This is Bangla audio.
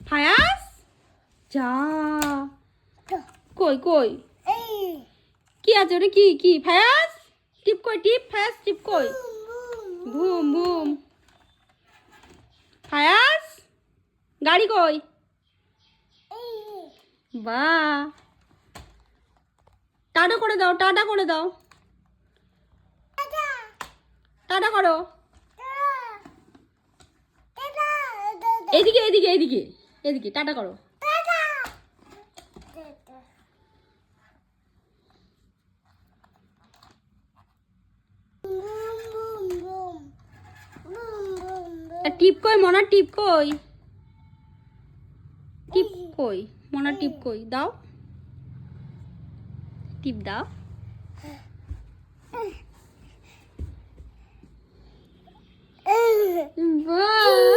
ফায়াজ যা কই কই কি আছে ওরে কি কি ফায়াজ টিপ কই টিপ ফায়াজ টিপ কই বুম বুম ফায়াজ গাড়ি কই বাহ টাটা করে দাও টাটা করে দাও টাটা করো এদিকে এদিকে এদিকে এদিকে টাটা করো টিপ কই মনা টিপ কই টিপ কই মনা টিপ কই দাও টিপ দাও বাহ